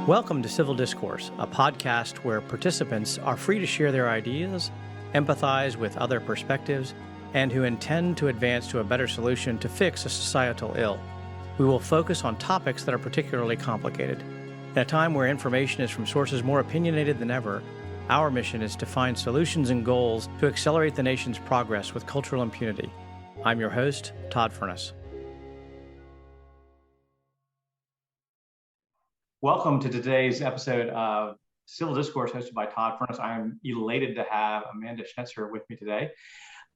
Welcome to Civil Discourse, a podcast where participants are free to share their ideas, empathize with other perspectives, and who intend to advance to a better solution to fix a societal ill. We will focus on topics that are particularly complicated. In a time where information is from sources more opinionated than ever, our mission is to find solutions and goals to accelerate the nation's progress with cultural impunity. I'm your host, Todd Furniss. Welcome to today's episode of Civil Discourse hosted by Todd Furniss. I am elated to have Amanda Schnetzer with me today.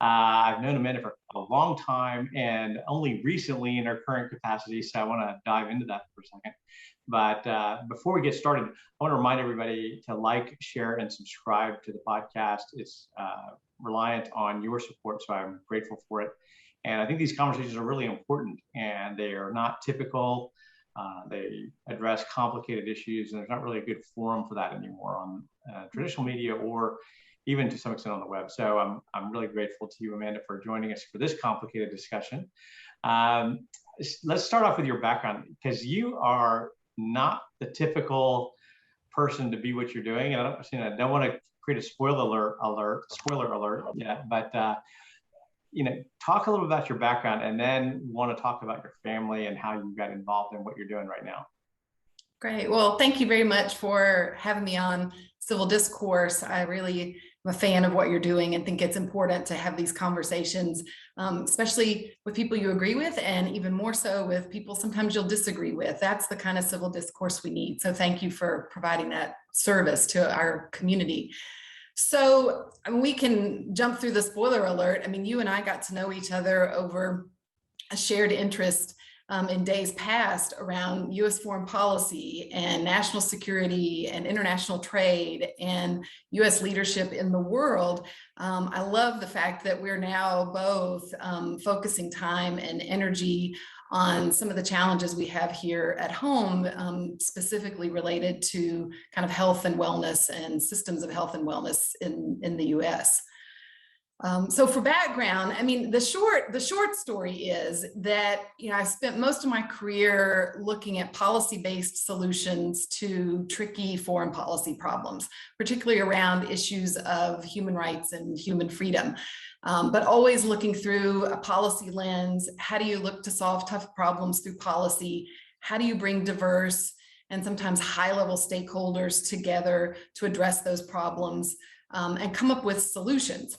I've known Amanda for a long time and only recently in her current capacity, so I want to dive into that for a second. But before we get started, I want to remind everybody to like, share, and subscribe to the podcast. It's reliant on your support, so I'm grateful for it. And I think these conversations are really important, and they are not typical. They address complicated issues, and there's not really a good forum for that anymore on traditional media or even to some extent on the web. So I'm really grateful to you, Amanda, for joining us for this complicated discussion. Let's start off with your background, because you are not the typical person to be what you're doing. And I don't want to create a spoiler alert yet, but talk a little bit about your background, and then want to talk about your family and how you got involved in what you're doing right now. Great. Well, thank you very much for having me on Civil Discourse. I really am a fan of what you're doing and think it's important to have these conversations, especially with people you agree with, and even more so with people sometimes you'll disagree with. That's the kind of civil discourse we need. So thank you for providing that service to our community. So we can jump through the spoiler alert. I mean, you and I got to know each other over a shared interest in days past around U.S. foreign policy and national security and international trade and U.S. leadership in the world. I love the fact that we're now both focusing time and energy on some of the challenges we have here at home, specifically related to kind of health and wellness and systems of health and wellness in the U.S. So for background, I mean, the short story is that, I spent most of my career looking at policy-based solutions to tricky foreign policy problems, particularly around issues of human rights and human freedom, but always looking through a policy lens. How do you look to solve tough problems through policy? How do you bring diverse and sometimes high-level stakeholders together to address those problems and come up with solutions?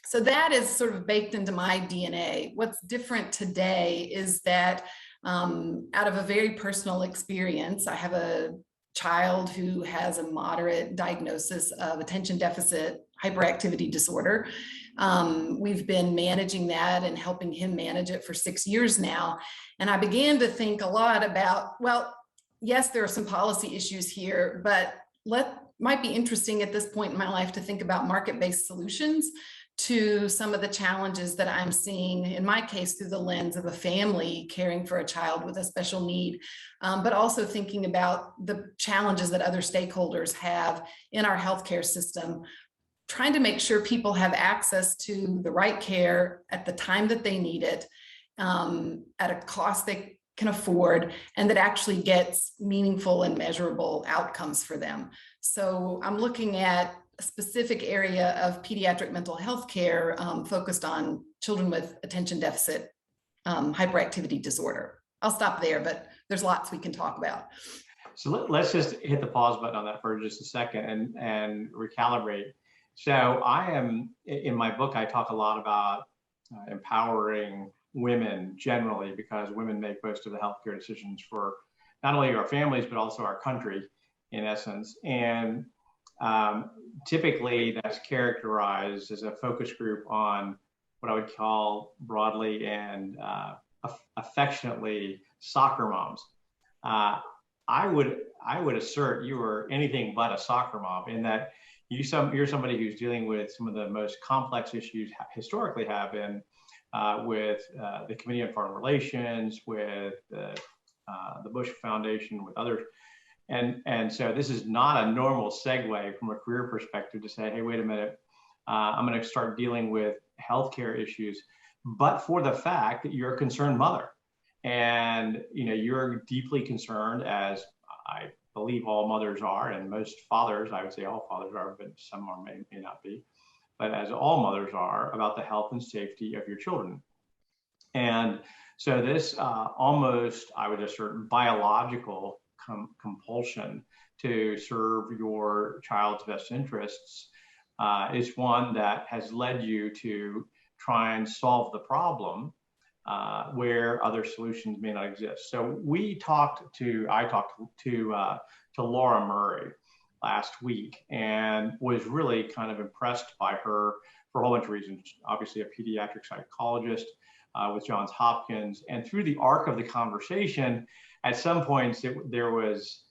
So that is sort of baked into my DNA. What's different today is that out of a very personal experience, I have a child who has a moderate diagnosis of attention deficit hyperactivity disorder. We've been managing that and helping him manage it for 6 years now. And I began to think a lot about, well, yes, there are some policy issues here, but might be interesting at this point in my life to think about market-based solutions to some of the challenges that I'm seeing, in my case, through the lens of a family caring for a child with a special need, but also thinking about the challenges that other stakeholders have in our healthcare system, trying to make sure people have access to the right care at the time that they need it, at a cost they can afford, and that actually gets meaningful and measurable outcomes for them. So I'm looking at a specific area of pediatric mental health care focused on children with attention deficit hyperactivity disorder. I'll stop there, but there's lots we can talk about. So let's just hit the pause button on that for just a second and recalibrate. So I am, in my book, I talk a lot about empowering women generally, because women make most of the healthcare decisions for not only our families, but also our country, in essence. And typically that's characterized as a focus group on what I would call broadly and affectionately soccer moms. I would assert you are anything but a soccer mom, in that you're somebody who's dealing with some of the most complex issues historically have been with the Committee on Foreign Relations, with the Bush Foundation, with others. And so this is not a normal segue from a career perspective to say, hey, wait a minute, I'm going to start dealing with healthcare issues, but for the fact that you're a concerned mother, and you're deeply concerned, as I believe all mothers are, and most fathers, I would say all fathers are, but some are, may not be, but as all mothers are, about the health and safety of your children. And so this almost, I would assert, biological compulsion to serve your child's best interests is one that has led you to try and solve the problem where other solutions may not exist. So I talked to Laura Murray last week and was really kind of impressed by her for a whole bunch of reasons. Obviously a pediatric psychologist with Johns Hopkins. And through the arc of the conversation, at some points there was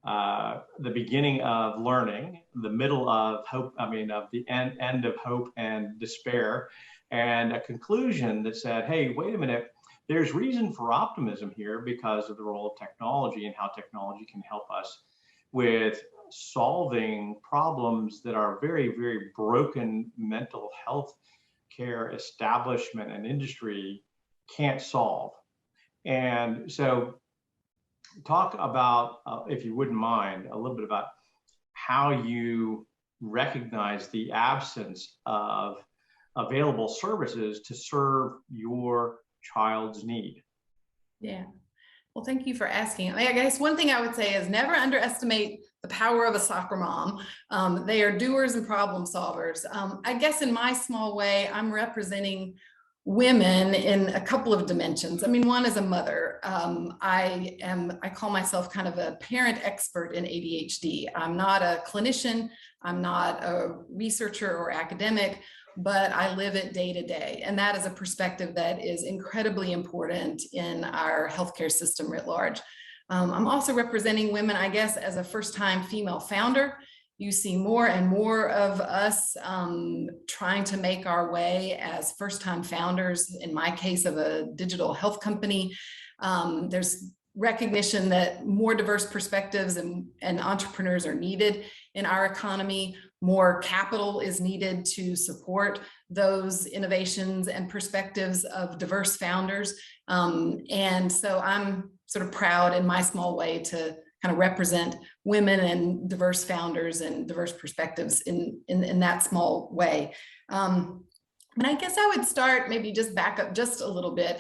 the beginning of learning, the middle of hope, of the end of hope and despair, and a conclusion that said, hey, wait a minute, there's reason for optimism here because of the role of technology and how technology can help us with solving problems that our very, very broken mental health care establishment and industry can't solve. And so talk about, if you wouldn't mind, a little bit about how you recognize the absence of available services to serve your child's need. Yeah. Well, thank you for asking. I guess one thing I would say is never underestimate the power of a soccer mom. They are doers and problem solvers. I guess in my small way, I'm representing women in a couple of dimensions. I mean, one is a mother. I call myself kind of a parent expert in ADHD. I'm not a clinician. I'm not a researcher or academic, but I live it day to day. And that is a perspective that is incredibly important in our healthcare system writ large. I'm also representing women, I guess, as a first-time female founder. You see more and more of us trying to make our way as first-time founders, in my case of a digital health company. There's recognition that more diverse perspectives and entrepreneurs are needed in our economy. More capital is needed to support those innovations and perspectives of diverse founders. And so I'm sort of proud in my small way to kind of represent women and diverse founders and diverse perspectives in that small way. And I guess I would start, maybe just back up just a little bit.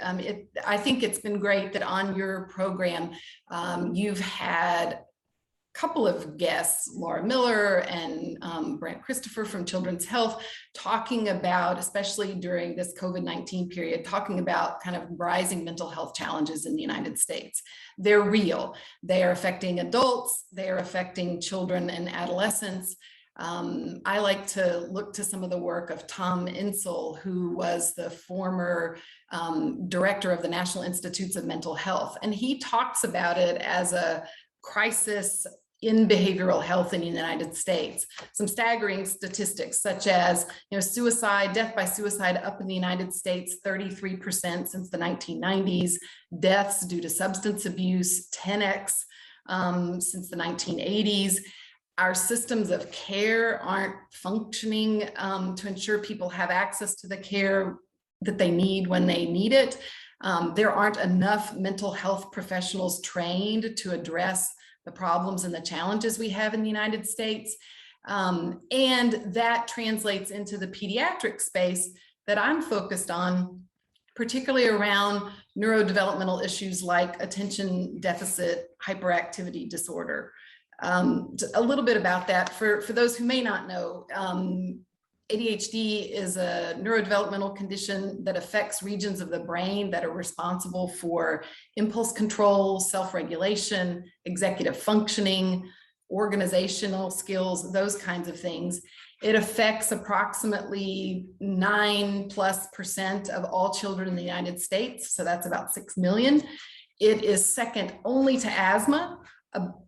I think it's been great that on your program, you've had a couple of guests, Laura Miller and Brent Christopher from Children's Health, talking about, especially during this COVID-19 period, talking about kind of rising mental health challenges in the United States. They're real. They are affecting adults. They are affecting children and adolescents. I like to look to some of the work of Tom Insel, who was the former director of the National Institutes of Mental Health. And he talks about it as a crisis in behavioral health in the United States. Some staggering statistics, such as, suicide, death by suicide up in the United States, 33% since the 1990s, deaths due to substance abuse, 10x since the 1980s. Our systems of care aren't functioning to ensure people have access to the care that they need when they need it. There aren't enough mental health professionals trained to address the problems and the challenges we have in the United States. And that translates into the pediatric space that I'm focused on, particularly around neurodevelopmental issues like attention deficit hyperactivity disorder. A little bit about that for those who may not know. ADHD is a neurodevelopmental condition that affects regions of the brain that are responsible for impulse control, self-regulation, executive functioning, organizational skills, those kinds of things. It affects approximately 9+% of all children in the United States, so that's about 6 million. It is second only to asthma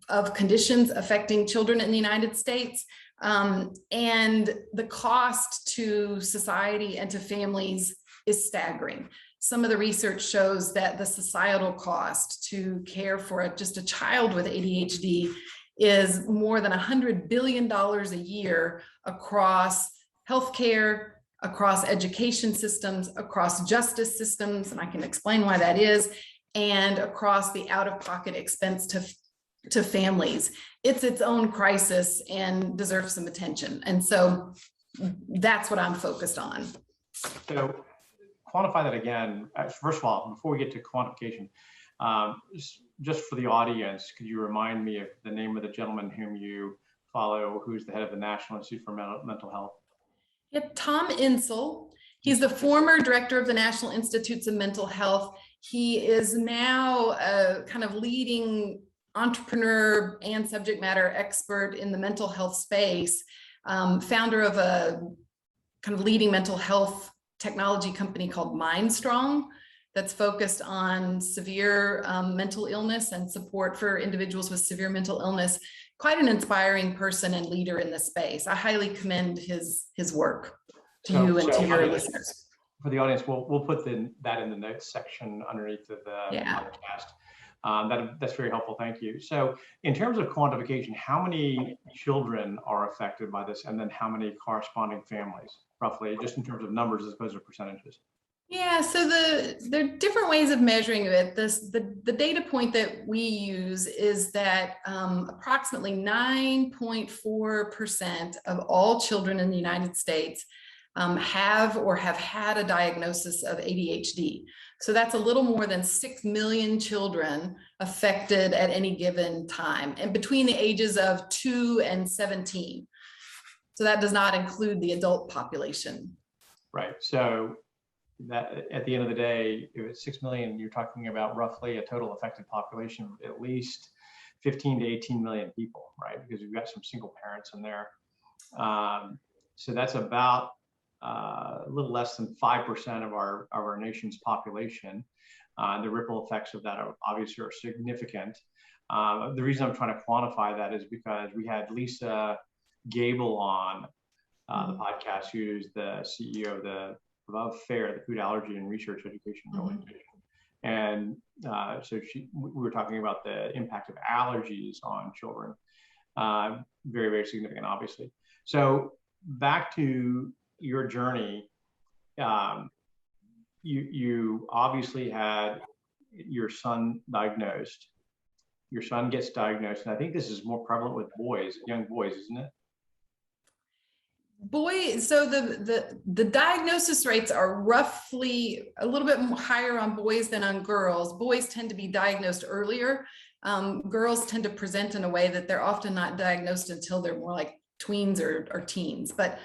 of conditions affecting children in the United States. And the cost to society and to families is staggering. Some of the research shows that the societal cost to care for just a child with ADHD is more than $100 billion a year across healthcare, across education systems, across justice systems, and I can explain why that is, and across the out-of-pocket expense to to families, it's its own crisis and deserves some attention. And so that's what I'm focused on. So quantify that again. First of all, before we get to quantification, just for the audience, could you remind me of the name of the gentleman whom you follow, who's the head of the National Institute for Mental Health? Yeah, Tom Insel. He's the former director of the National Institutes of Mental Health. He is now a kind of leading entrepreneur and subject matter expert in the mental health space, founder of a kind of leading mental health technology company called MindStrong that's focused on severe mental illness and support for individuals with severe mental illness. Quite an inspiring person and leader in the space. I highly commend his work to you and to your listeners. For the audience, we'll put that in the notes section underneath of the podcast. That's very helpful. Thank you. So in terms of quantification, how many children are affected by this, and then how many corresponding families, roughly, just in terms of numbers as opposed to percentages? Yeah, so there are different ways of measuring it. The data point that we use is that approximately 9.4% of all children in the United States have or have had a diagnosis of ADHD. So that's a little more than 6 million children affected at any given time, and between the ages of 2 and 17. So that does not include the adult population. Right. So that at the end of the day, if it's 6 million, you're talking about roughly a total affected population of at least 15 to 18 million people, right? Because we've got some single parents in there. So that's about a little less than 5% of our nation's population. The ripple effects of that are obviously significant. The reason I'm trying to quantify that is because we had Lisa Gable on the podcast, who's the CEO of the Above FAIR, the Food Allergy and Research Education Organization. And so we were talking about the impact of allergies on children. Very, very significant, obviously. So back to your journey, you obviously had your son diagnosed. Your son gets diagnosed, and I think this is more prevalent with boys, young boys, isn't it? So the diagnosis rates are roughly a little bit higher on boys than on girls. Boys tend to be diagnosed earlier. Girls tend to present in a way that they're often not diagnosed until they're more like tweens or teens. But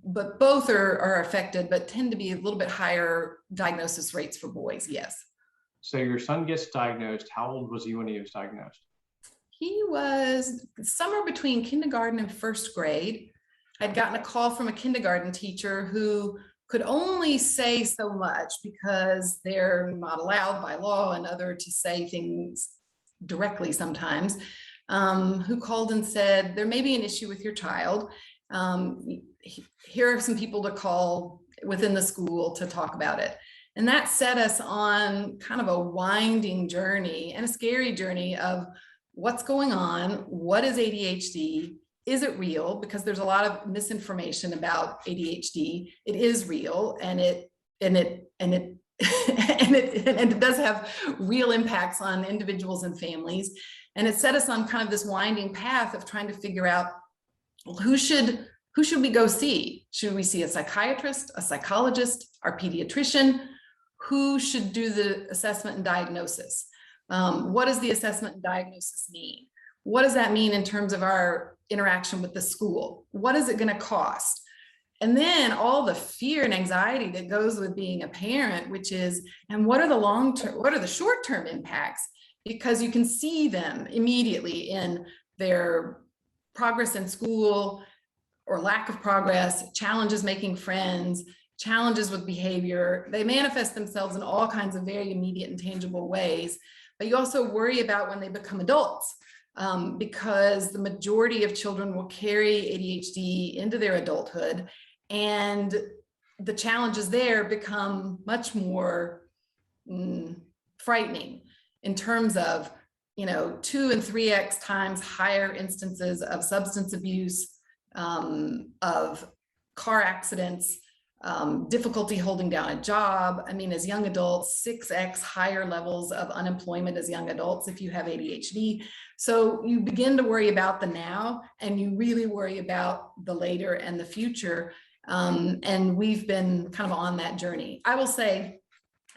but both are affected, but tend to be a little bit higher diagnosis rates for boys. Yes. So your son gets diagnosed. How old was he when he was diagnosed? He was somewhere between kindergarten and first grade. I'd gotten a call from a kindergarten teacher who could only say so much because they're not allowed by law and other to say things directly sometimes, who called and said, there may be an issue with your child. Here are some people to call within the school to talk about it. And that set us on kind of a winding journey and a scary journey of what's going on, what is ADHD, is it real? Because there's a lot of misinformation about ADHD. It is real, and it does have real impacts on individuals and families. And it set us on kind of this winding path of trying to figure out, well, who should we go see? Should we see a psychiatrist, a psychologist, our pediatrician? Who should do the assessment and diagnosis? What does the assessment and diagnosis mean? What does that mean in terms of our interaction with the school? What is it going to cost? And then all the fear and anxiety that goes with being a parent, which is, and what are the short-term impacts? Because you can see them immediately in their progress in school or lack of progress, challenges making friends, challenges with behavior. They manifest themselves in all kinds of very immediate and tangible ways. But you also worry about when they become adults, because the majority of children will carry ADHD into their adulthood, and the challenges there become much more frightening in terms of 2 and 3x times higher instances of substance abuse, of car accidents, difficulty holding down a job. I mean, as young adults, 6x higher levels of unemployment as young adults if you have ADHD. So you begin to worry about the now, and you really worry about the later and the future. And we've been kind of on that journey. I will say,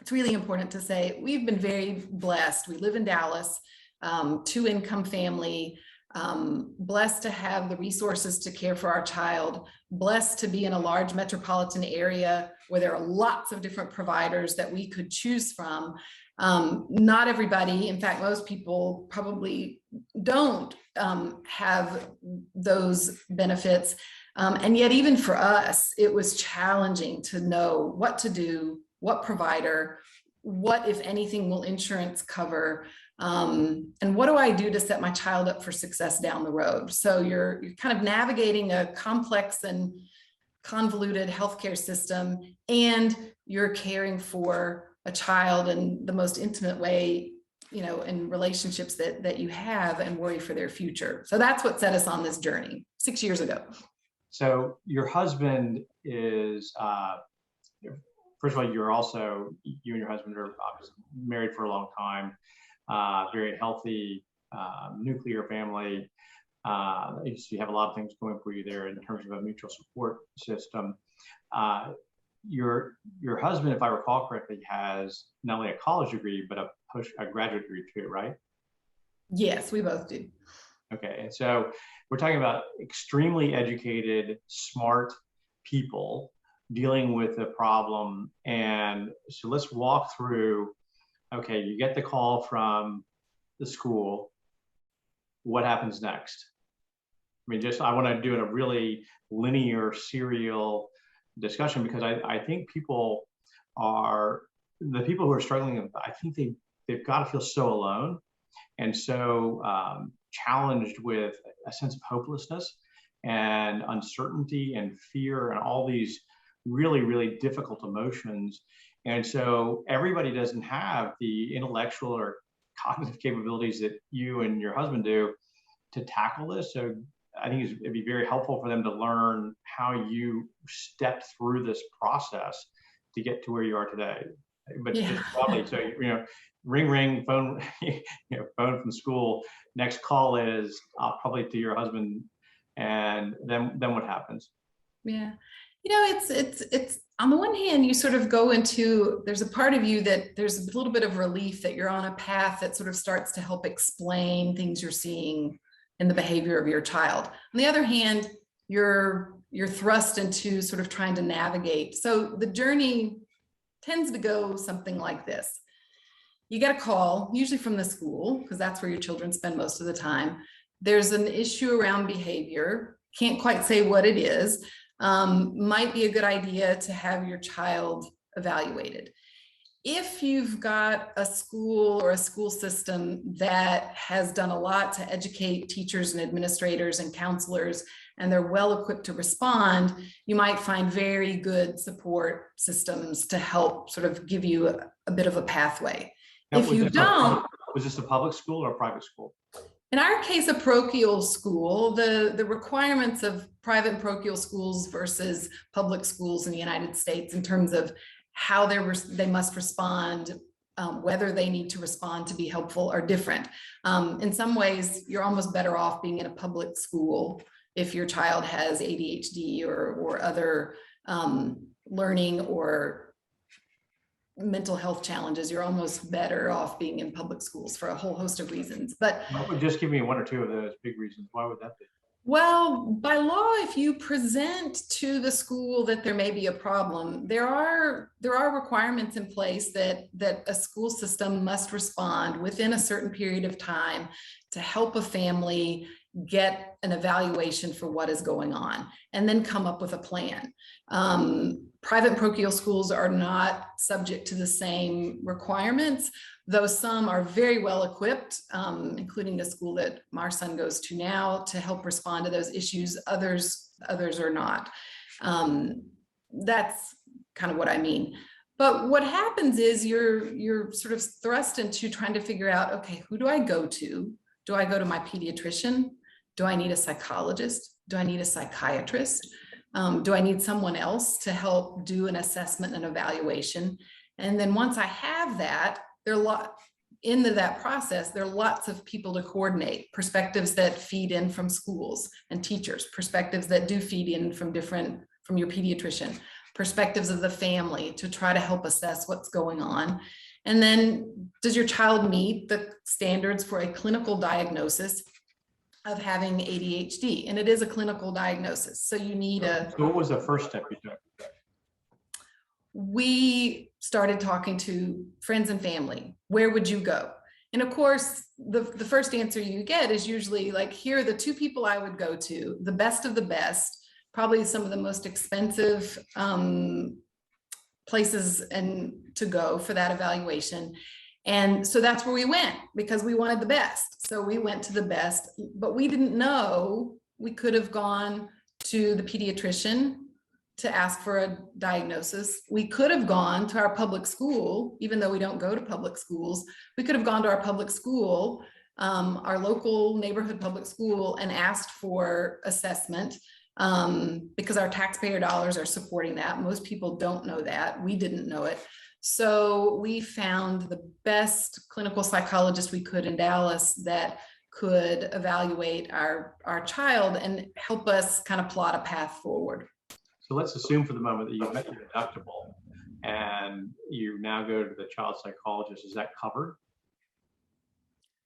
it's really important to say, we've been very blessed. We live in Dallas, 2-income family, blessed to have the resources to care for our child, blessed to be in a large metropolitan area where there are lots of different providers that we could choose from. Not everybody, in fact, most people probably don't have those benefits. And yet, even for us, it was challenging to know what to do, what provider, what, if anything, will insurance cover, and what do I do to set my child up for success down the road? So you're kind of navigating a complex and convoluted healthcare system, and you're caring for a child in the most intimate way, in relationships that you have, and worry for their future. So that's what set us on this journey 6 years ago. So your husband is, first of all, you and your husband are obviously married for a long time, very healthy, nuclear family. So you have a lot of things going for you there in terms of a mutual support system. Your husband, if I recall correctly, has not only a college degree, but a graduate degree too, right? Yes, we both do. Okay, and so we're talking about extremely educated, smart people dealing with a problem. And so let's walk through, okay, you get the call from the school. What happens next? I mean, I want to do a really linear, serial discussion, because I think the people who are struggling, I think they've got to feel so alone and so challenged with a sense of hopelessness and uncertainty and fear and all these really, really difficult emotions. And so everybody doesn't have the intellectual or cognitive capabilities that you and your husband do to tackle this. So I think it'd be very helpful for them to learn how you stepped through this process to get to where you are today. But just broadly, so ring, phone, phone from school. Next call is probably to your husband, and then what happens? Yeah, it's on the one hand, you sort of go into, there's a part of you that there's a little bit of relief that you're on a path that sort of starts to help explain things you're seeing in the behavior of your child. On the other hand, you're thrust into sort of trying to navigate. So the journey tends to go something like this. You get a call, usually from the school, because that's where your children spend most of the time. There's an issue around behavior. Can't quite say what it is. Might be a good idea to have your child evaluated. If you've got a school or a school system that has done a lot to educate teachers and administrators and counselors, and they're well equipped to respond, you might find very good support systems to help sort of give you a bit of a pathway. If you don't, was this a public school or a private school? In our case, a parochial school. The requirements of private and parochial schools versus public schools in the United States in terms of how they must respond, whether they need to respond to be helpful, are different. In some ways, you're almost better off being in a public school if your child has ADHD or other learning or mental health challenges. You're almost better off being in public schools for a whole host of reasons. But just give me one or two of those big reasons. Why would that be? Well, by law, if you present to the school that there may be a problem, there are requirements in place that a school system must respond within a certain period of time to help a family get an evaluation for what is going on, and then come up with a plan. Private parochial schools are not subject to the same requirements, though some are very well equipped, including the school that our son goes to now, to help respond to those issues. Others are not. That's kind of what I mean. But what happens is you're sort of thrust into trying to figure out, okay, who do I go to? Do I go to my pediatrician? Do I need a psychologist? Do I need a psychiatrist? Do I need someone else to help do an assessment and evaluation? And then once I have that, into that process, there are lots of people to coordinate, perspectives that feed in from schools and teachers, perspectives that do feed in from your pediatrician, perspectives of the family to try to help assess what's going on. And then, does your child meet the standards for a clinical diagnosis of having ADHD? And it is a clinical diagnosis. So you need So what was the first step you took? We started talking to friends and family. Where would you go? And of course, the first answer you get is usually like, here are the two people I would go to, the best of the best, probably some of the most expensive places and to go for that evaluation. And so that's where we went because we wanted the best. So we went to the best, but we didn't know we could have gone to the pediatrician to ask for a diagnosis. We could have gone to our public school, even though we don't go to public schools. We could have gone to our public school, our local neighborhood public school, and asked for assessment because our taxpayer dollars are supporting that. Most people don't know that. We didn't know it. So we found the best clinical psychologist we could in Dallas that could evaluate our child and help us kind of plot a path forward. So let's assume for the moment that you've met your deductible and you now go to the child psychologist. Is that covered?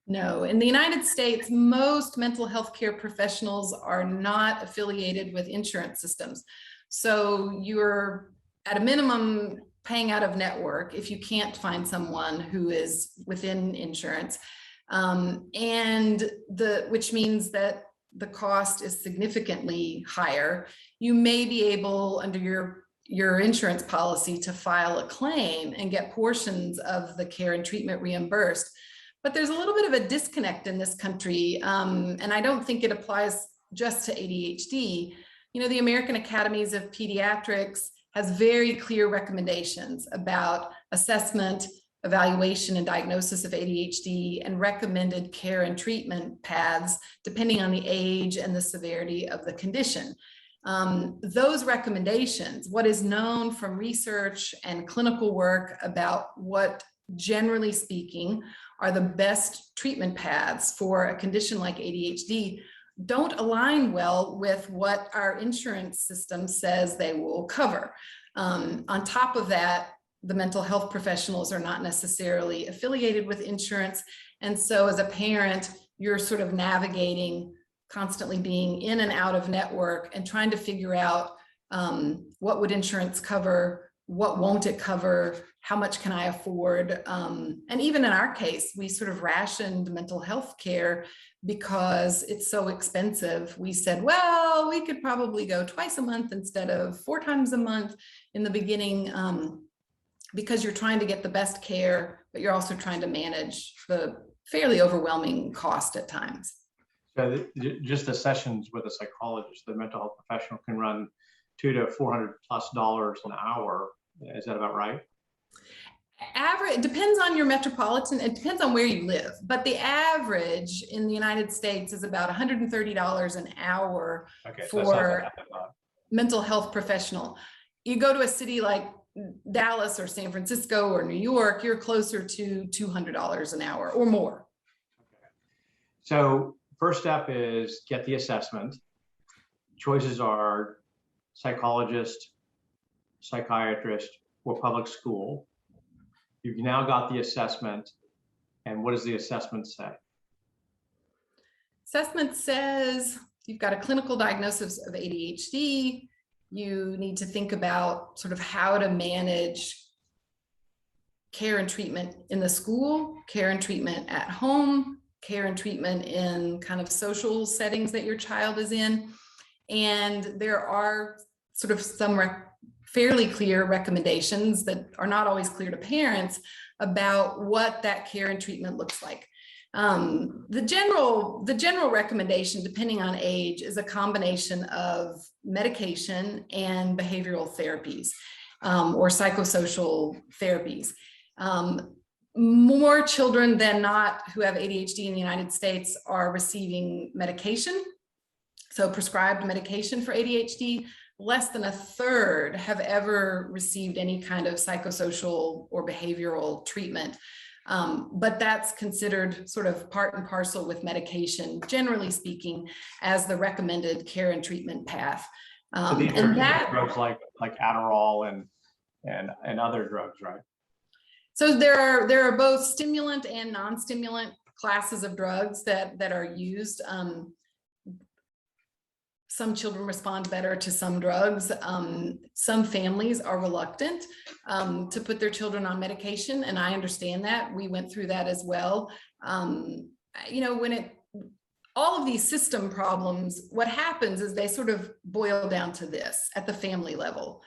No. In the United States, most mental health care professionals are not affiliated with insurance systems. So you're at a minimum paying out of network if you can't find someone who is within insurance. Which means that the cost is significantly higher. You may be able, under your insurance policy, to file a claim and get portions of the care and treatment reimbursed. But there's a little bit of a disconnect in this country, and I don't think it applies just to ADHD. You know, the American Academies of Pediatrics has very clear recommendations about assessment, evaluation, and diagnosis of ADHD, and recommended care and treatment paths depending on the age and the severity of the condition. Those recommendations, what is known from research and clinical work about what, generally speaking, are the best treatment paths for a condition like ADHD, don't align well with what our insurance system says they will cover. On top of that, the mental health professionals are not necessarily affiliated with insurance. And so as a parent, you're sort of navigating, constantly being in and out of network and trying to figure out what would insurance cover, what won't it cover, how much can I afford? And even in our case, we sort of rationed mental health care because it's so expensive. We said, well, we could probably go twice a month instead of 4 times a month in the beginning, because you're trying to get the best care, but you're also trying to manage the fairly overwhelming cost at times. So just the sessions with a psychologist, the mental health professional, can run $200 to $400+ an hour. Is that about right? Average, it depends on your metropolitan, it depends on where you live, but the average in the United States is about $130 an hour for mental health professional. You go to a city like Dallas or San Francisco or New York, you're closer to $200 an hour or more. Okay. So first step is get the assessment. Choices are psychologist, psychiatrist, or public school. You've now got the assessment, and what does the assessment say? Assessment says you've got a clinical diagnosis of ADHD. You need to think about sort of how to manage care and treatment in the school, care and treatment at home, care and treatment in kind of social settings that your child is in. And there are sort of some fairly clear recommendations that are not always clear to parents about what that care and treatment looks like. The general recommendation, depending on age, is a combination of medication and behavioral therapies or psychosocial therapies. More children than not who have ADHD in the United States are receiving medication, so prescribed medication for ADHD, less than a third have ever received any kind of psychosocial or behavioral treatment. But that's considered sort of part and parcel with medication, generally speaking, as the recommended care and treatment path. So these are drugs like Adderall and other drugs, right? So there are both stimulant and non-stimulant classes of drugs that are used. Some children respond better to some drugs. Some families are reluctant to put their children on medication, and I understand that. We went through that as well. You know, all of these system problems, what happens is they sort of boil down to this at the family level.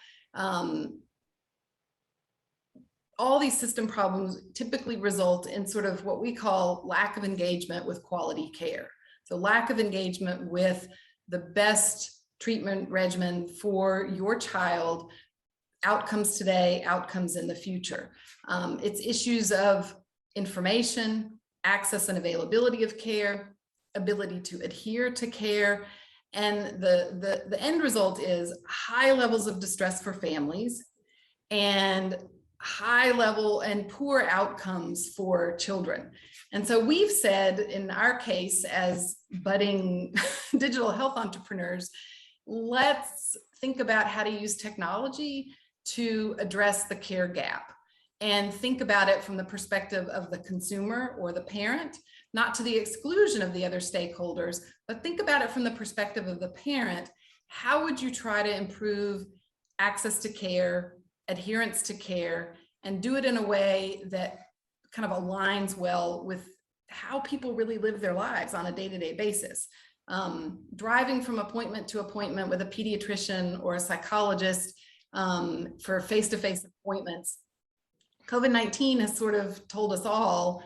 All these system problems typically result in sort of what we call lack of engagement with quality care. So lack of engagement with the best treatment regimen for your child, outcomes today, outcomes in the future. It's issues of information, access and availability of care, ability to adhere to care. And the end result is high levels of distress for families and high level and poor outcomes for children. And so we've said in our case as budding digital health entrepreneurs, let's think about how to use technology to address the care gap and think about it from the perspective of the consumer or the parent, not to the exclusion of the other stakeholders, but think about it from the perspective of the parent. How would you try to improve access to care, adherence to care, and do it in a way that kind of aligns well with how people really live their lives on a day-to-day basis. Driving from appointment to appointment with a pediatrician or a psychologist for face-to-face appointments. COVID-19 has sort of told us all,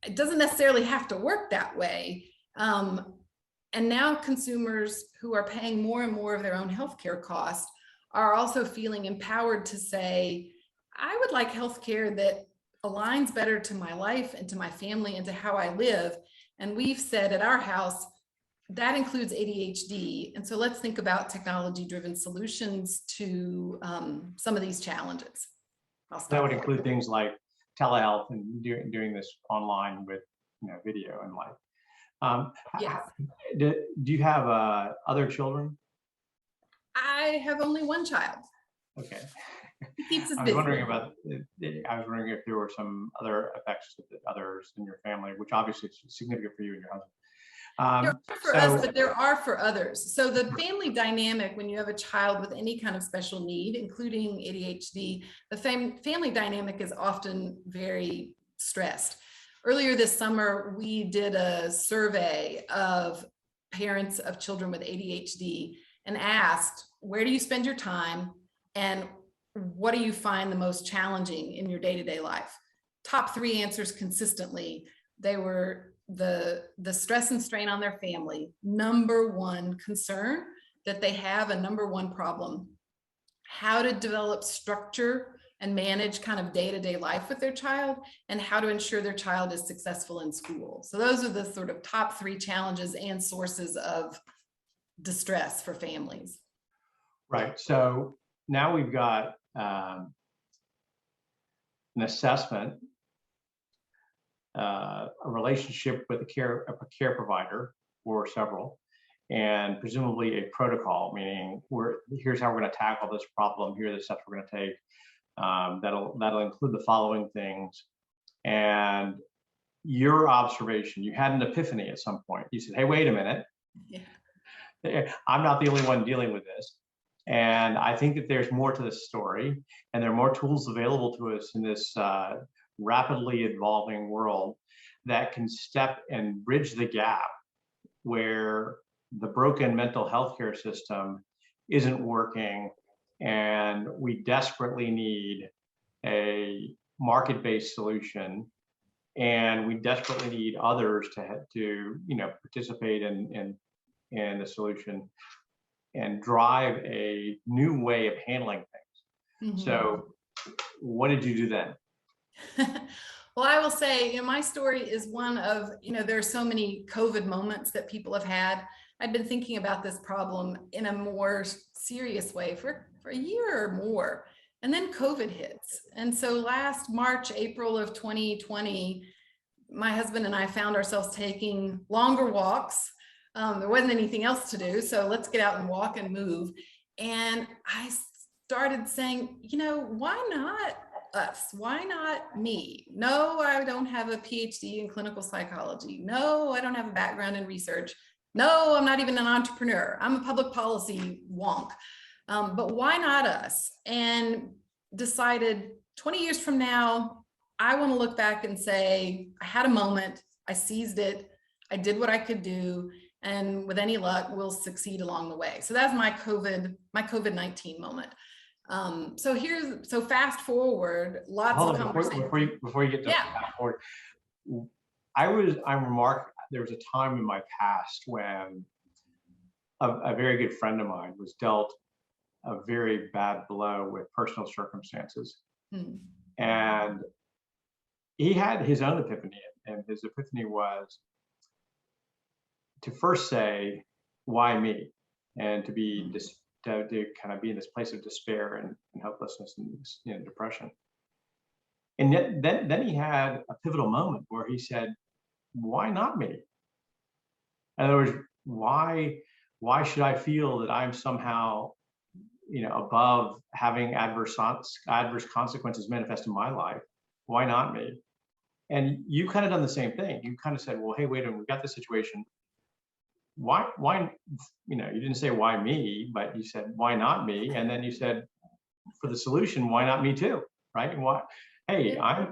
it doesn't necessarily have to work that way. And now consumers who are paying more and more of their own healthcare costs are also feeling empowered to say, I would like healthcare that aligns better to my life and to my family and to how I live. And we've said at our house, that includes ADHD. And so let's think about technology-driven solutions to some of these challenges. That would include things like telehealth and doing this online with video and like. Yes. Do you have other children? I have only one child. Okay. He keeps us I was busy. wondering if there were some other effects to others in your family, which obviously is significant for you and your husband. There are for us, but there are for others. So the family dynamic, when you have a child with any kind of special need, including ADHD, the family dynamic is often very stressed. Earlier this summer, we did a survey of parents of children with ADHD and asked, where do you spend your time and what do you find the most challenging in your day-to-day life? Top three answers consistently, they were the stress and strain on their family, number one concern that they have, a number one problem, how to develop structure and manage kind of day-to-day life with their child, and how to ensure their child is successful in school. So those are the sort of top three challenges and sources of distress for families. Right. So now we've got an assessment, a relationship with a care provider or several, and presumably a protocol, meaning here's how we're going to tackle this problem. Here are the steps we're going to take. That'll include the following things. And your observation, you had an epiphany at some point. You said, hey, wait a minute. Yeah. I'm not the only one dealing with this. And I think that there's more to this story, and there are more tools available to us in this rapidly evolving world that can step and bridge the gap where the broken mental health care system isn't working, and we desperately need a market-based solution, and we desperately need others to participate in the solution and drive a new way of handling things. Mm-hmm. So what did you do then? Well, I will say, my story is one of, there are so many COVID moments that people have had. I'd been thinking about this problem in a more serious way for a year or more. And then COVID hits. And so last March, April of 2020, my husband and I found ourselves taking longer walks. There wasn't anything else to do, so let's get out and walk and move. And I started saying, why not us? Why not me? No, I don't have a PhD in clinical psychology. No, I don't have a background in research. No, I'm not even an entrepreneur. I'm a public policy wonk. But why not us? And decided 20 years from now, I want to look back and say, I had a moment, I seized it, I did what I could do, and with any luck, we'll succeed along the way. So that's my COVID-19 moment. So fast forward, lots of conversations. Before you get to fast forward, there was a time in my past when a very good friend of mine was dealt a very bad blow with personal circumstances. And he had his own epiphany, and his epiphany was to first say, why me? And to be to kind of be in this place of despair and hopelessness and depression. And yet, then he had a pivotal moment where he said, why not me? In other words, why should I feel that I'm somehow above having adverse consequences manifest in my life? Why not me? And you kind of done the same thing. You kind of said, well, hey, wait a minute, we got this situation. Why, you didn't say why me, but you said, why not me? And then you said, for the solution, why not me too? Right? Hey, I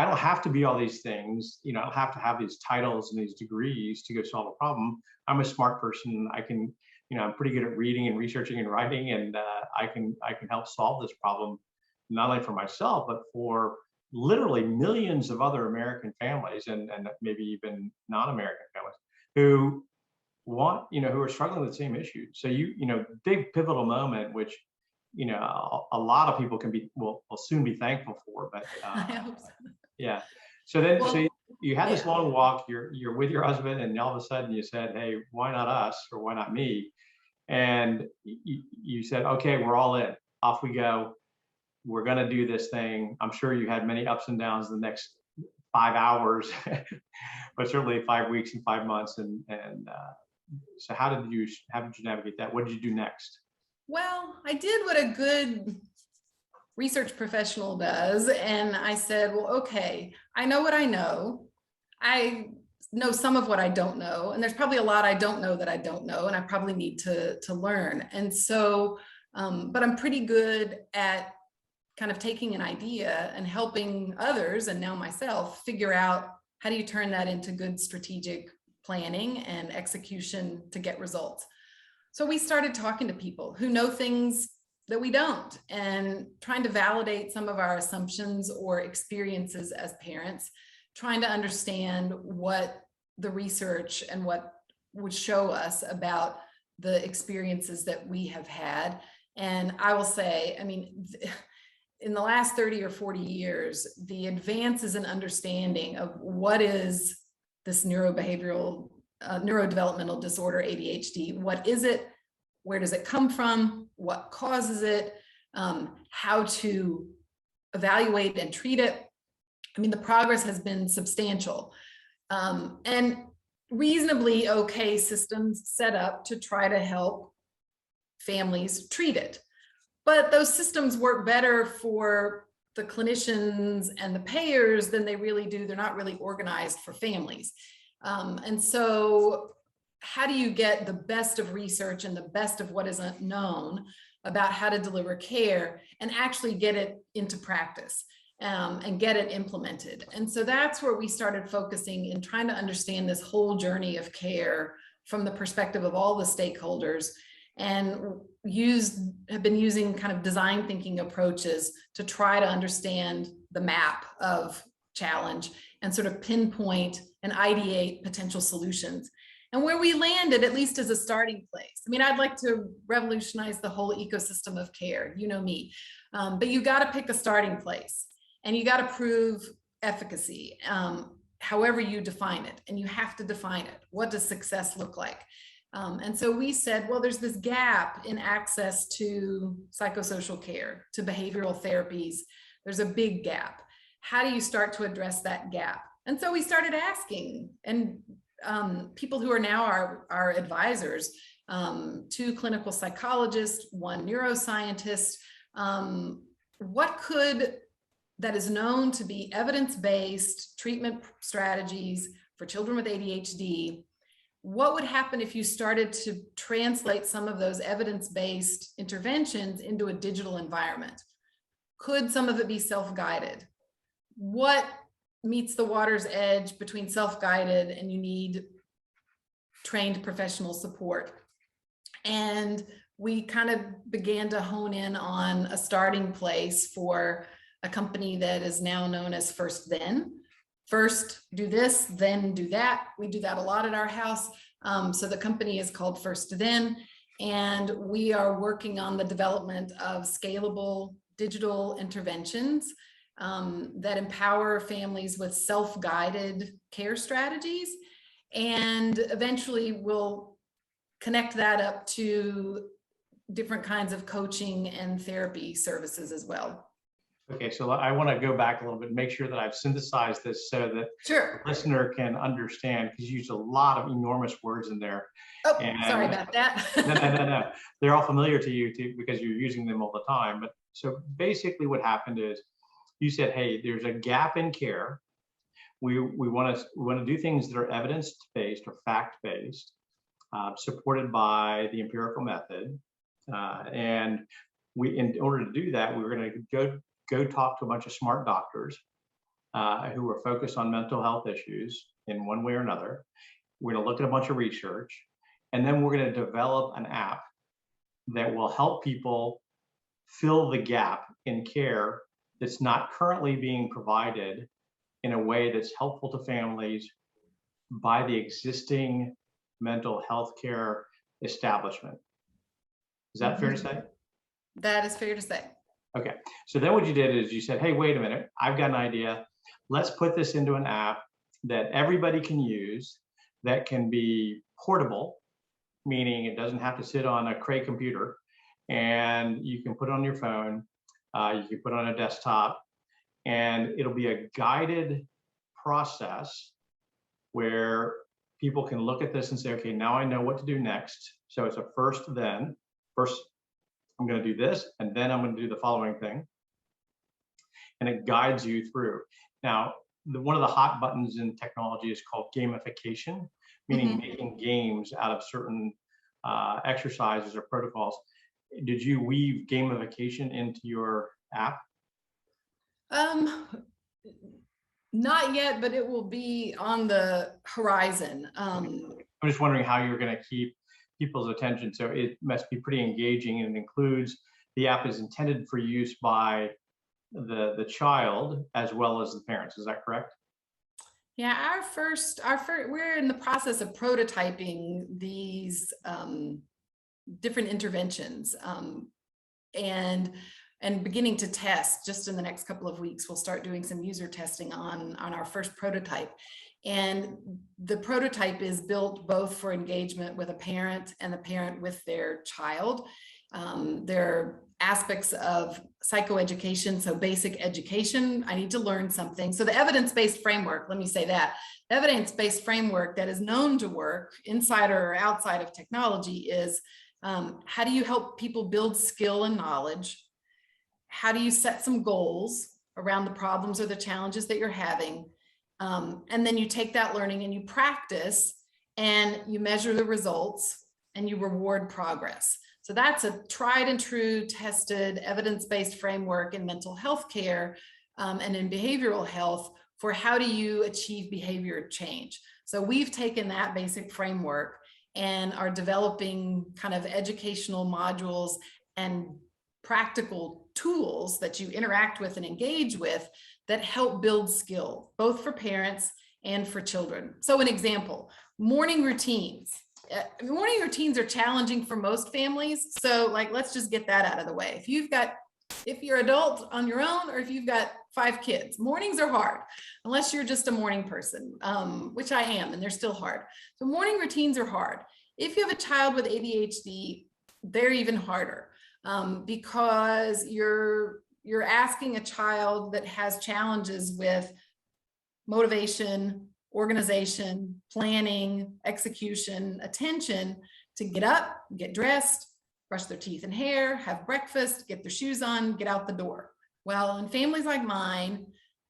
don't have to be all these things. I don't have to have these titles and these degrees to go solve a problem. I'm a smart person. I can, I'm pretty good at reading and researching and writing, and I can help solve this problem, not only for myself, but for literally millions of other American families and maybe even non-American families who who are struggling with the same issues. So big pivotal moment, which a lot of people will soon be thankful for. But I hope so. Yeah. So then, so you had this long walk. You're with your husband, and all of a sudden you said, "Hey, why not us, or why not me?" And you said, "Okay, we're all in. Off we go. We're going to do this thing." I'm sure you had many ups and downs the next 5 hours, but certainly 5 weeks and 5 months. And so how did you navigate that? What did you do next? Well, I did what a good research professional does. And I said, well, okay, I know what I know. I know some of what I don't know. And there's probably a lot I don't know that I don't know. And I probably need to learn. And so, but I'm pretty good at kind of taking an idea and helping others, and now myself, figure out how do you turn that into good strategic planning and execution to get results. So we started talking to people who know things that we don't, and trying to validate some of our assumptions or experiences as parents, trying to understand what the research and what would show us about the experiences that we have had. And I will say, I mean, in the last 30 or 40 years, the advances in understanding of what is this neurodevelopmental disorder, ADHD, what is it, where does it come from, what causes it, how to evaluate and treat it. I mean, the progress has been substantial, and reasonably okay systems set up to try to help families treat it. But those systems work better for the clinicians and the payers than they really do. They're not really organized for families. And so how do you get the best of research and the best of what isn't known about how to deliver care and actually get it into practice and get it implemented? And so that's where we started focusing in trying to understand this whole journey of care from the perspective of all the stakeholders, and have been using kind of design thinking approaches to try to understand the map of challenge and sort of pinpoint and ideate potential solutions. And where we landed, at least as a starting place. I mean, I'd like to revolutionize the whole ecosystem of care, you know me, but you got to pick a starting place, and you got to prove efficacy, however you define it, and you have to define it. What does success look like? And so we said, well, there's this gap in access to psychosocial care, to behavioral therapies. There's a big gap. How do you start to address that gap? And so we started asking, and people who are now our advisors, 2 clinical psychologists, 1 neuroscientist, what could, that is known to be evidence-based treatment strategies for children with ADHD, what would happen if you started to translate some of those evidence-based interventions into a digital environment? Could some of it be self-guided? What meets the water's edge between self-guided and you need trained professional support? And we kind of began to hone in on a starting place for a company that is now known as FirstThen. First do this, then do that. We do that a lot at our house. So the company is called FirstThen, and we are working on the development of scalable digital interventions that empower families with self-guided care strategies, and eventually we'll connect that up to different kinds of coaching and therapy services as well. Okay, so I want to go back a little bit and make sure that I've synthesized this so that Sure. the listener can understand, because you use a lot of enormous words in there. Oh, and sorry about that. No. They're all familiar to you too, because you're using them all the time. But so basically what happened is you said, hey, there's a gap in care. We want to do things that are evidence-based or fact-based, supported by the empirical method. And in order to do that, we were going to go talk to a bunch of smart doctors who are focused on mental health issues in one way or another. We're going to look at a bunch of research, and then we're going to develop an app that will help people fill the gap in care that's not currently being provided in a way that's helpful to families by the existing mental health care establishment. Is that fair to say? That is fair to say. Okay, so then what you did is you said, hey, wait a minute, I've got an idea. Let's put this into an app that everybody can use, that can be portable, meaning it doesn't have to sit on a Cray computer, and you can put it on your phone, you can put it on a desktop, and it'll be a guided process where people can look at this and say, okay, now I know what to do next. So it's a FirstThen. First, I'm going to do this, and then I'm going to do the following thing. And it guides you through. Now, one of the hot buttons in technology is called gamification, meaning making games out of certain exercises or protocols. Did you weave gamification into your app? Not yet, but it will be on the horizon. I'm just wondering how you're going to keep people's attention. So it must be pretty engaging, and it includes, the app is intended for use by the child as well as the parents. Is that correct? Yeah, we're in the process of prototyping these different interventions and beginning to test. Just in the next couple of weeks, we'll start doing some user testing on our first prototype. And the prototype is built both for engagement with a parent and the parent with their child. There are aspects of psychoeducation, so basic education. I need to learn something. So the evidence-based framework, let me say that, the evidence-based framework that is known to work inside or outside of technology is how do you help people build skill and knowledge? How do you set some goals around the problems or the challenges that you're having? And then you take that learning and you practice and you measure the results and you reward progress. So that's a tried and true, tested, evidence-based framework in mental health care and in behavioral health for how do you achieve behavior change. So we've taken that basic framework and are developing kind of educational modules and practical tools that you interact with and engage with that help build skill, both for parents and for children. So an example, morning routines. Morning routines are challenging for most families. So let's just get that out of the way. If you're adult on your own, or if you've got 5 kids, mornings are hard, unless you're just a morning person, which I am, and they're still hard. So morning routines are hard. If you have a child with ADHD, they're even harder, because you're asking a child that has challenges with motivation, organization, planning, execution, attention, to get up, get dressed, brush their teeth and hair, have breakfast, get their shoes on, get out the door. Well, in families like mine,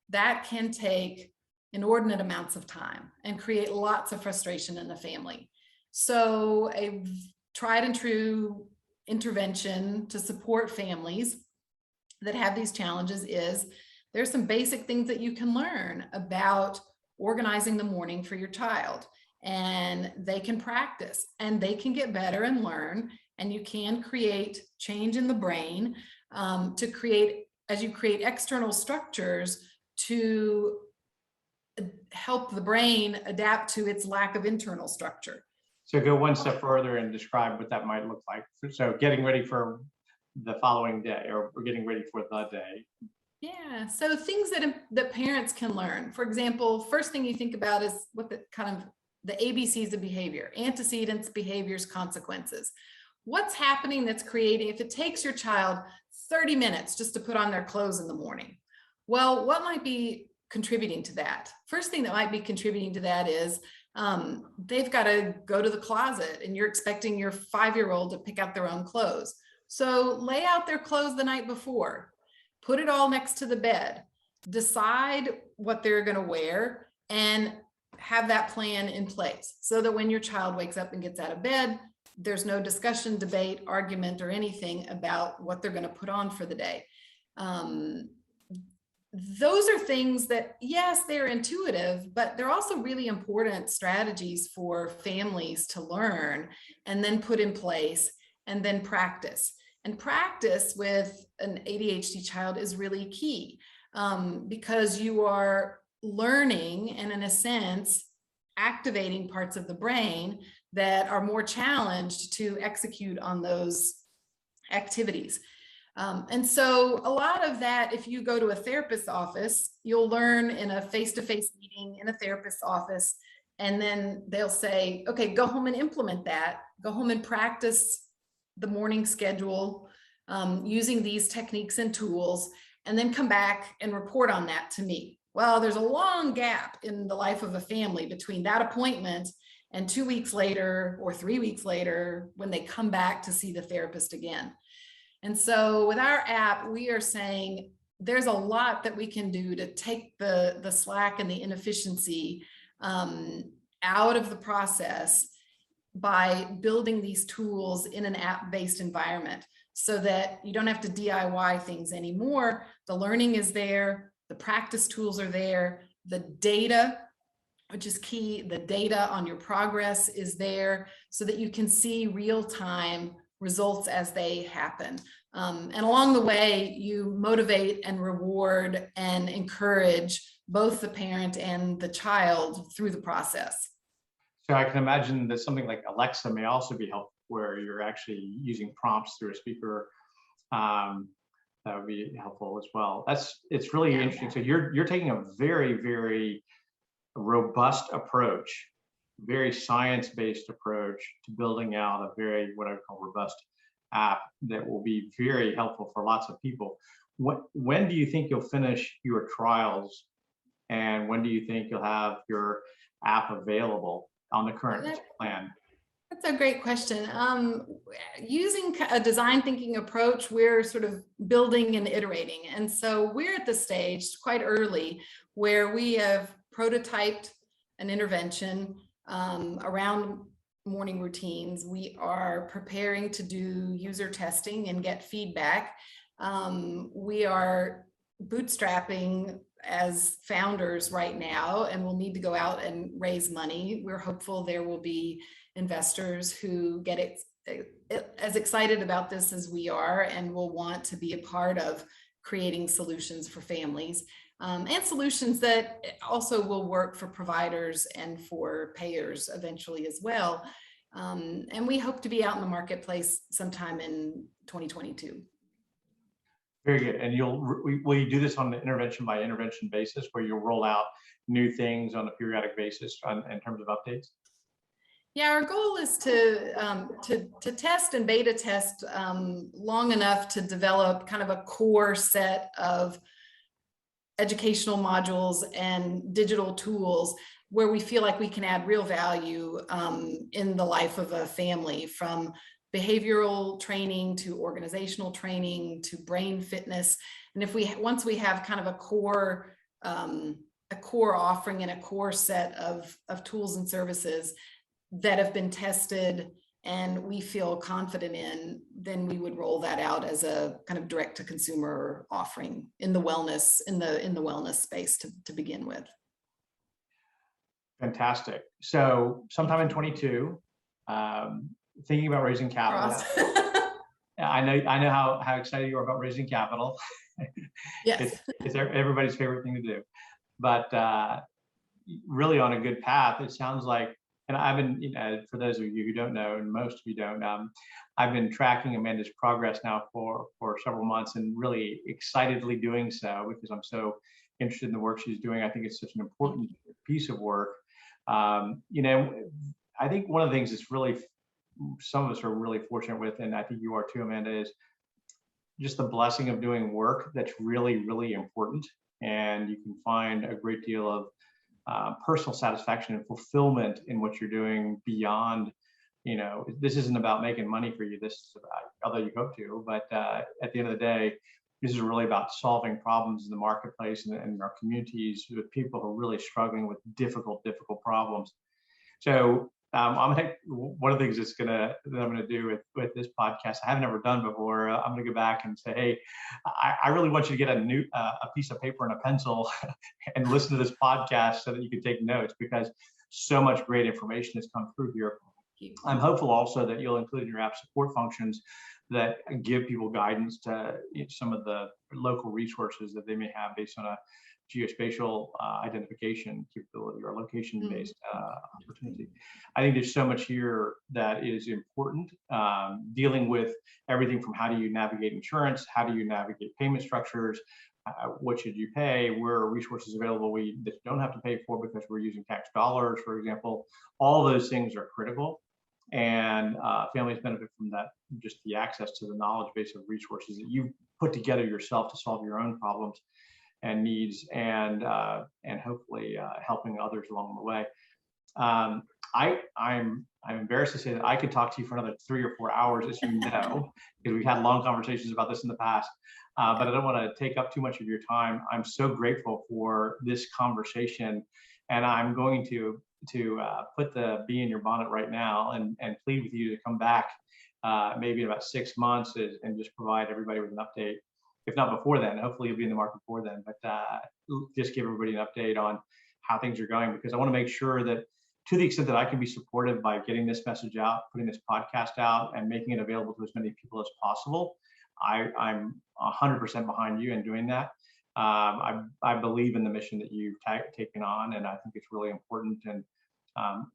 that can take inordinate amounts of time and create lots of frustration in the family. So a tried and true intervention to support families that have these challenges is there's some basic things that you can learn about organizing the morning for your child, and they can practice and they can get better and learn, and you can create change in the brain, to create, as you create external structures to help the brain adapt to its lack of internal structure. So go one step further and describe what that might look like. So getting ready for the following day, or getting ready for the day. Yeah, so things that parents can learn. For example, first thing you think about is what the kind of the ABCs of behavior: antecedents, behaviors, consequences. What's happening that's creating, if it takes your child 30 minutes just to put on their clothes in the morning, well, what might be contributing to that? First thing that might be contributing to that is they've got to go to the closet, and you're expecting your 5-year-old to pick out their own clothes. So lay out their clothes the night before, put it all next to the bed, decide what they're going to wear, and have that plan in place so that when your child wakes up and gets out of bed, there's no discussion, debate, argument, or anything about what they're going to put on for the day. Those are things that, yes, they're intuitive, but they're also really important strategies for families to learn and then put in place and then practice. And practice with an ADHD child is really key, because you are learning and, in a sense, activating parts of the brain that are more challenged to execute on those activities. And so a lot of that, if you go to a therapist's office, you'll learn in a face-to-face meeting in a therapist's office, and then they'll say, okay, go home and implement that. Go home and practice the morning schedule using these techniques and tools, and then come back and report on that to me. Well, there's a long gap in the life of a family between that appointment and 2 weeks later or 3 weeks later when they come back to see the therapist again. And so with our app, we are saying there's a lot that we can do to take the slack and the inefficiency out of the process by building these tools in an app-based environment so that you don't have to DIY things anymore. The learning is there, the practice tools are there, the data, which is key, the data on your progress is there so that you can see real-time results as they happen. And along the way, you motivate and reward and encourage both the parent and the child through the process. So I can imagine that something like Alexa may also be helpful, where you're actually using prompts through a speaker. That would be helpful as well. It's really interesting. So you're taking a very, very robust approach, very science-based approach to building out a very, what I would call, robust app that will be very helpful for lots of people. When do you think you'll finish your trials, and when do you think you'll have your app available on the current plan? That's a great question. Using a design thinking approach, we're sort of building and iterating. And so we're at the stage quite early where we have prototyped an intervention around morning routines. We are preparing to do user testing and get feedback. We are bootstrapping as founders right now, and we'll need to go out and raise money. We're hopeful there will be investors who get as excited about this as we are and will want to be a part of creating solutions for families, and solutions that also will work for providers and for payers eventually as well. And we hope to be out in the marketplace sometime in 2022. Very good. And will you do this on an intervention by intervention basis, where you'll roll out new things on a periodic basis in terms of updates? Yeah, our goal is to test and beta test long enough to develop kind of a core set of educational modules and digital tools where we feel like we can add real value in the life of a family, from behavioral training to organizational training to brain fitness. And once we have kind of a core offering and a core set of tools and services that have been tested and we feel confident in, then we would roll that out as a kind of direct to consumer offering in the wellness space to begin with. Fantastic. So sometime in 22, thinking about raising capital. I know how excited you are about raising capital. Yes. It's everybody's favorite thing to do, but really on a good path. It sounds like, and I've been, for those of you who don't know, and most of you don't, I've been tracking Amanda's progress now for several months, and really excitedly doing so because I'm so interested in the work she's doing. I think it's such an important piece of work. I think one of the things that's really, some of us are really fortunate with, and I think you are too, Amanda, is just the blessing of doing work that's really, really important. And you can find a great deal of personal satisfaction and fulfillment in what you're doing beyond, this isn't about making money for you. This is about, although you hope to, but at the end of the day, this is really about solving problems in the marketplace and in our communities with people who are really struggling with difficult problems. So one of the things that I'm gonna do with this podcast, I haven't ever done before. I'm gonna go back and say, hey, I really want you to get a piece of paper and a pencil and listen to this podcast so that you can take notes, because so much great information has come through here. I'm hopeful also that you'll include in your app support functions that give people guidance to some of the local resources that they may have based on a geospatial identification capability or location-based opportunity. I think there's so much here that is important, dealing with everything from how do you navigate insurance, how do you navigate payment structures, what should you pay, where are resources available that you don't have to pay for because we're using tax dollars, for example. All those things are critical, and families benefit from that, just the access to the knowledge base of resources that you've put together yourself to solve your own problems and needs, and hopefully helping others along the way. I'm embarrassed to say that I could talk to you for another 3 or 4 hours, as you know, because we've had long conversations about this in the past. But I don't want to take up too much of your time. I'm so grateful for this conversation, and I'm going to put the bee in your bonnet right now and plead with you to come back maybe in about 6 months and just provide everybody with an update. If not before then, hopefully you'll be in the market before then, but just give everybody an update on how things are going, because I want to make sure that, to the extent that I can be supportive by getting this message out, putting this podcast out, and making it available to as many people as possible, I'm 100% behind you in doing that. I believe in the mission that you've taken on, and I think it's really important, and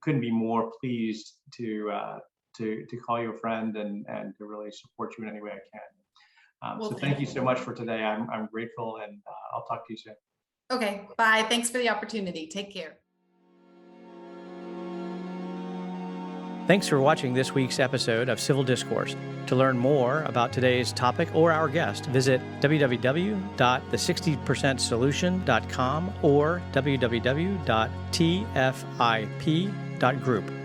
couldn't be more pleased to call you a friend and to really support you in any way I can. So thank you so much for today. I'm grateful, and I'll talk to you soon. Okay, bye. Thanks for the opportunity. Take care. Thanks for watching this week's episode of Civil Discourse. To learn more about today's topic or our guest, visit www.the60percentsolution.com or www.tfip.group.